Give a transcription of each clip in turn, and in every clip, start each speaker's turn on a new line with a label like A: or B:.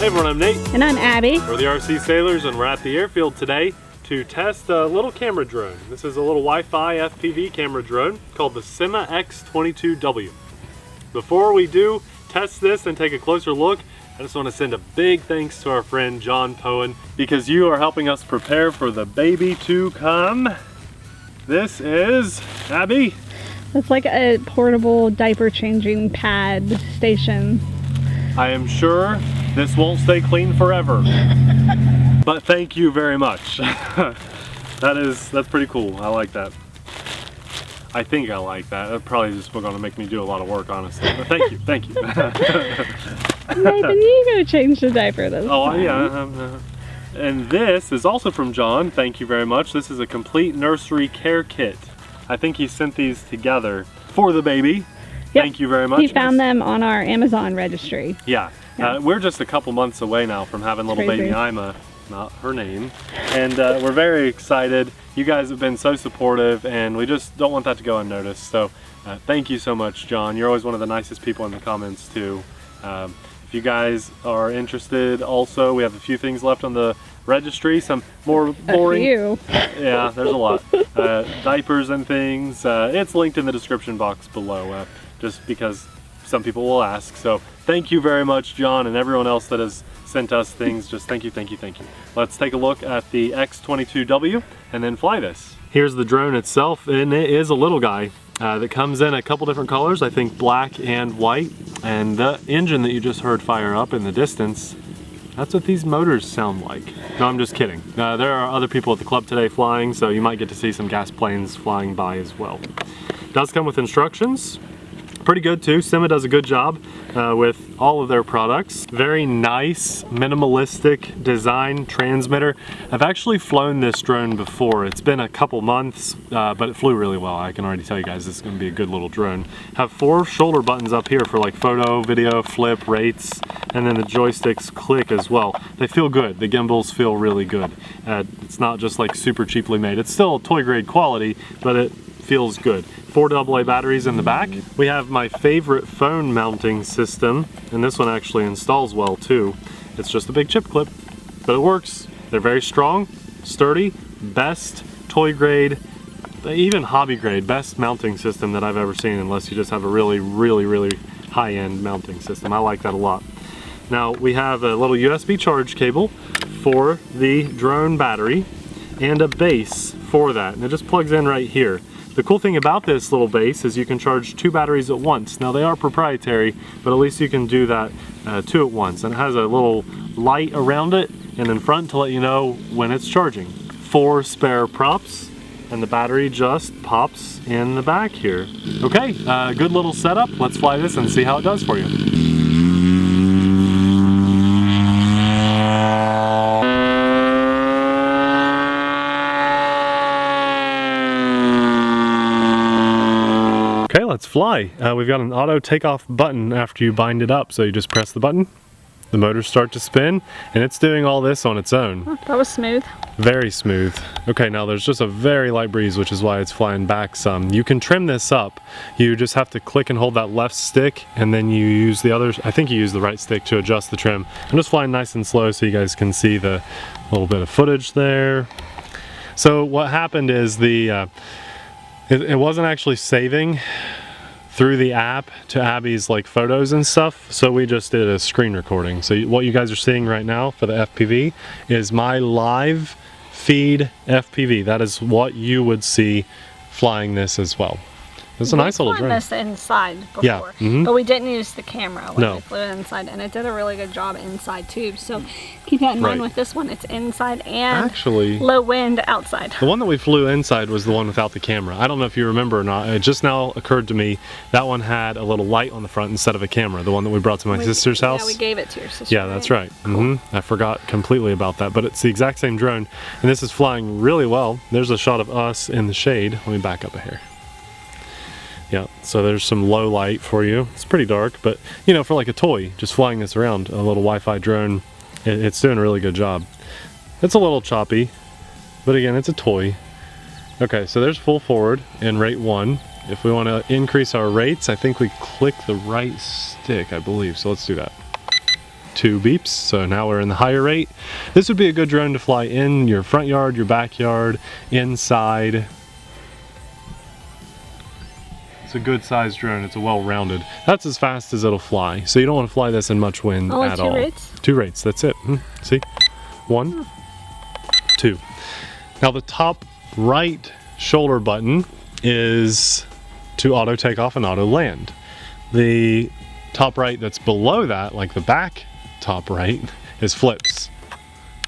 A: Hey everyone, I'm Nate.
B: And I'm Abby.
A: We're the RC Sailors and we're at the airfield today to test a little camera drone. This is a little Wi-Fi FPV camera drone called the Syma X22W. Before we do test this and take a closer look, I just want to send a big thanks to our friend John Poen because you are helping us prepare for the baby to come. This is, Abby?
B: It's like a portable diaper changing pad station.
A: I am sure this won't stay clean forever, but thank you very much. That's pretty cool. I like that. I think I like that. That probably just gonna make me do a lot of work, honestly. But thank you, thank you.
B: Nathan, you go change the diaper this time.
A: Yeah. And this is also from John. Thank you very much. This is a complete nursery care kit. I think he sent these together for the baby. Yep. Thank you very much.
B: He found them on our Amazon registry.
A: Yeah. We're just a couple months away now from having little baby Ima, not her name. And we're very excited. You guys have been so supportive and we just don't want that to go unnoticed. So thank you so much, John. You're always one of the nicest people in the comments too. If you guys are interested also, we have a few things left on the registry, some more boring.
B: A few.
A: Yeah, there's a lot. Diapers and things. It's linked in the description box below, just because some people will ask. So thank you very much, John, and everyone else that has sent us things. Just thank you, thank you, thank you. Let's take a look at the X22W and then fly this. Here's the drone itself, and it is a little guy that comes in a couple different colors, I think black and white. And the engine that you just heard fire up in the distance, that's what these motors sound like. No, I'm just kidding. There are other people at the club today flying, so you might get to see some gas planes flying by as well. It does come with instructions. Pretty good too. Syma does a good job with all of their products. Very nice, minimalistic design transmitter. I've actually flown this drone before. It's been a couple months, but it flew really well. I can already tell you guys this is going to be a good little drone. Have 4 shoulder buttons up here for like photo, video, flip, rates, and then the joysticks click as well. They feel good. The gimbals feel really good. It's not just like super cheaply made. It's still toy grade quality, but it feels good. 4 AA batteries in the back. We have my favorite phone mounting system, and this one actually installs well too. It's just a big chip clip, but it works. They're very strong, sturdy, best toy grade, even hobby grade, best mounting system that I've ever seen, unless you just have a really high-end mounting system. I like that a lot. Now we have a little USB charge cable for the drone battery and a base for that, and it just plugs in right here. The cool thing about this little base is you can charge 2 batteries at once. Now they are proprietary, but at least you can do that 2 at once. And it has a little light around it and in front to let you know when it's charging. 4 spare props, and the battery just pops in the back here. Okay, good little setup. Let's fly this and see how it does for you. Okay, let's fly. We've got an auto takeoff button after you bind it up, so you just press the button, the motors start to spin, and it's doing all this on its own.
B: Oh, that was smooth.
A: Very smooth. Okay, now there's just a very light breeze, which is why it's flying back some. You can trim this up. You just have to click and hold that left stick, and then you use the other, I think you use the right stick to adjust the trim. I'm just flying nice and slow so you guys can see the little bit of footage there. So what happened is it wasn't actually saving through the app to Abby's like photos and stuff, so we just did a screen recording. So what you guys are seeing right now for the FPV is my live feed FPV. That is what you would see flying this as well. It's a nice little drone.
B: We flew this inside before,
A: yeah.
B: But we didn't use the camera when we flew it inside, and it did a really good job inside too. So keep that in mind with this one. It's inside and actually low wind outside.
A: The one that we flew inside was the one without the camera. I don't know if you remember or not. It just now occurred to me that one had a little light on the front instead of a camera. The one that we brought to my sister's house.
B: Yeah, we gave it to your sister.
A: Yeah, that's right. Cool. I forgot completely about that, but it's the exact same drone, and this is flying really well. There's a shot of us in the shade. Let me back up a hair. Yeah, so there's some low light for you. It's pretty dark, but you know, for like a toy, just flying this around, a little Wi-Fi drone, it's doing a really good job. It's a little choppy, but again, it's a toy. Okay, so there's full forward in rate 1. If we want to increase our rates, I think we click the right stick, I believe. So let's do that. 2 beeps, so now we're in the higher rate. This would be a good drone to fly in your front yard, your backyard, inside. It's a good sized drone, it's a well-rounded. That's as fast as it'll fly, so you don't want to fly this in much wind at all.
B: 2 rates?
A: 2 rates, that's it. See? 1, 2. Now the top right shoulder button is to auto take off and auto land. The top right that's below that, like the back top right, is flips.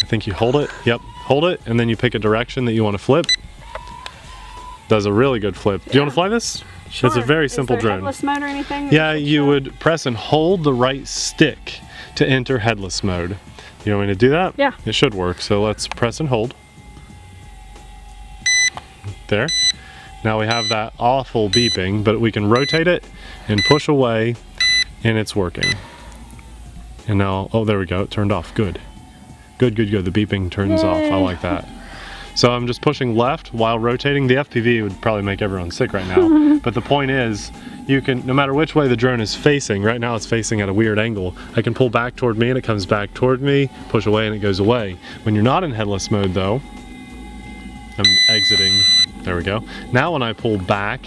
A: I think you hold it, yep, hold it, and then you pick a direction that you want to flip. Does a really good flip. Do you want to fly this?
B: Sure.
A: It's a very simple drone.
B: Headless mode or anything?
A: Yeah, you would press and hold the right stick to enter headless mode. You want me to do that?
B: Yeah.
A: It should work, so let's press and hold. There. Now we have that awful beeping, but we can rotate it and push away, and it's working. And now, oh, there we go, it turned off. Good. Good, good, good. The beeping turns off. I like that. So I'm just pushing left while rotating. The FPV would probably make everyone sick right now. But the point is, you can, no matter which way the drone is facing, right now it's facing at a weird angle, I can pull back toward me and it comes back toward me, push away and it goes away. When you're not in headless mode though, I'm exiting, there we go. Now when I pull back,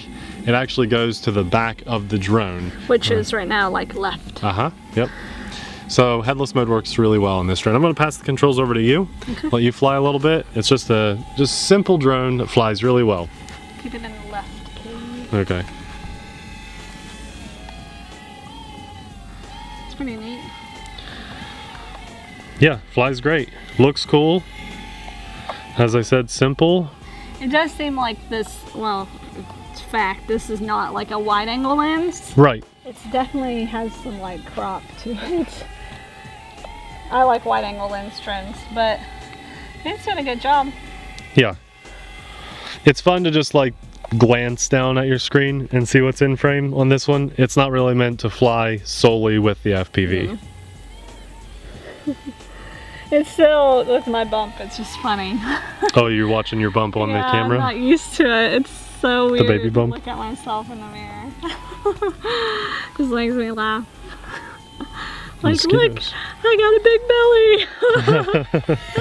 A: it actually goes to the back of the drone. Which
B: is right now like left.
A: Yep. So headless mode works really well in this drone. I'm going to pass the controls over to you, let you fly a little bit. It's just a simple drone that flies really well.
B: Keep it in the left, please.
A: Okay.
B: It's pretty neat.
A: Yeah, flies great. Looks cool. As I said, simple.
B: It does seem like this, well, it's fact, this is not like a wide angle lens.
A: Right.
B: It definitely has some like crop to it. I like wide angle lens drones, but it's done a good job.
A: Yeah. It's fun to just like glance down at your screen and see what's in frame on this one. It's not really meant to fly solely with the FPV.
B: It's still, with my bump, it's just funny.
A: Oh, you're watching your bump on the camera?
B: I'm not used to it. It's so weird
A: the baby bump?
B: to look at myself in the mirror. Just makes me laugh. Like, look, I got a big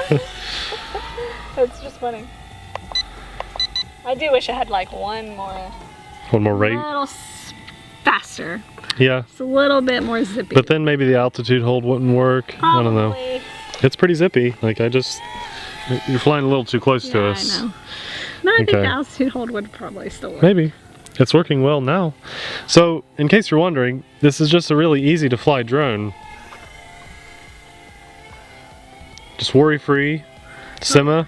B: belly. It's just funny. I do wish I had like one more
A: rate?
B: A little faster.
A: Yeah.
B: It's a little bit more zippy.
A: But then maybe the altitude hold wouldn't work.
B: Probably.
A: I don't know. It's pretty zippy. Like you're flying a little too close to us.
B: I know. No, I think the altitude hold would probably still work.
A: Maybe. It's working well now. So, in case you're wondering, this is just a really easy to fly drone. Just worry-free. Syma,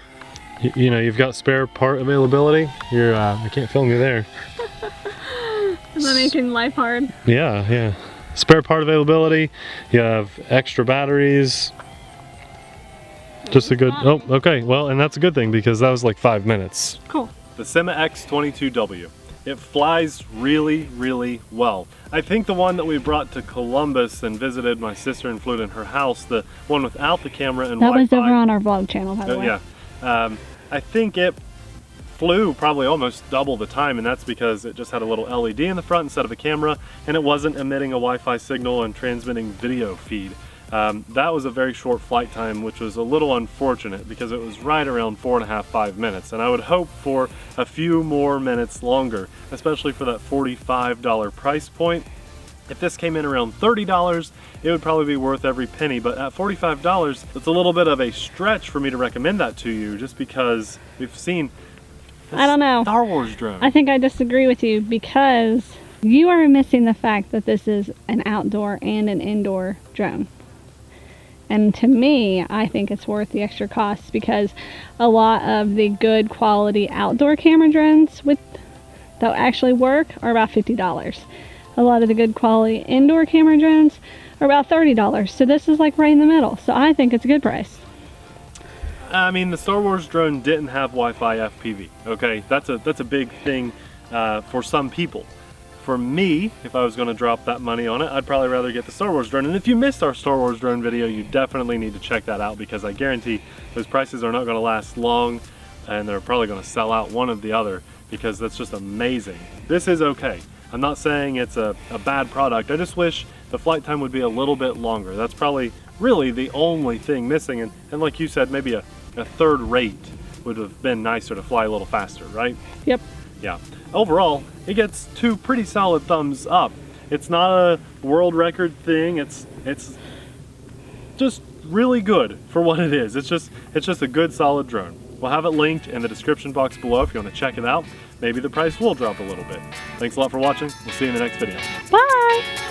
A: you know, you've got spare part availability. I can't film you there.
B: Is that making life hard?
A: Yeah, yeah. Spare part availability. You have extra batteries. Just a good, oh, okay. Well, and that's a good thing because that was like 5 minutes.
B: Cool.
A: The Syma X22W. It flies really, really well. I think the one that we brought to Columbus and visited my sister and flew it in her house, the one without the camera and Wi-Fi.
B: That was over on our vlog channel, by the way.
A: Yeah. I think it flew probably almost double the time, and that's because it just had a little LED in the front instead of a camera, and it wasn't emitting a Wi-Fi signal and transmitting video feed. That was a very short flight time, which was a little unfortunate because it was right around 4.5–5 minutes, and I would hope for a few more minutes longer, especially for that $45 price point. If this came in around $30, it would probably be worth every penny, but at $45, it's a little bit of a stretch for me to recommend that to you, just because we've seen
B: I don't know.
A: Star Wars drone.
B: I think I disagree with you because you are missing the fact that this is an outdoor and an indoor drone. And to me, I think it's worth the extra cost because a lot of the good quality outdoor camera drones that actually work are about $50. A lot of the good quality indoor camera drones are about $30. So this is like right in the middle. So I think it's a good price.
A: I mean, the Star Wars drone didn't have Wi-Fi FPV, okay? That's a big thing for some people. For me, if I was going to drop that money on it, I'd probably rather get the Star Wars drone. And if you missed our Star Wars drone video, you definitely need to check that out because I guarantee those prices are not going to last long and they're probably going to sell out one or the other because that's just amazing. This is okay. I'm not saying it's a bad product. I just wish the flight time would be a little bit longer. That's probably really the only thing missing. And like you said, maybe a third rate would have been nicer to fly a little faster, right?
B: Yep.
A: Yeah. Overall, it gets 2 pretty solid thumbs up. It's not a world record thing. It's just really good for what it is. It's just a good solid drone. We'll have it linked in the description box below if you want to check it out. Maybe the price will drop a little bit. Thanks a lot for watching. We'll see you in the next video.
B: Bye!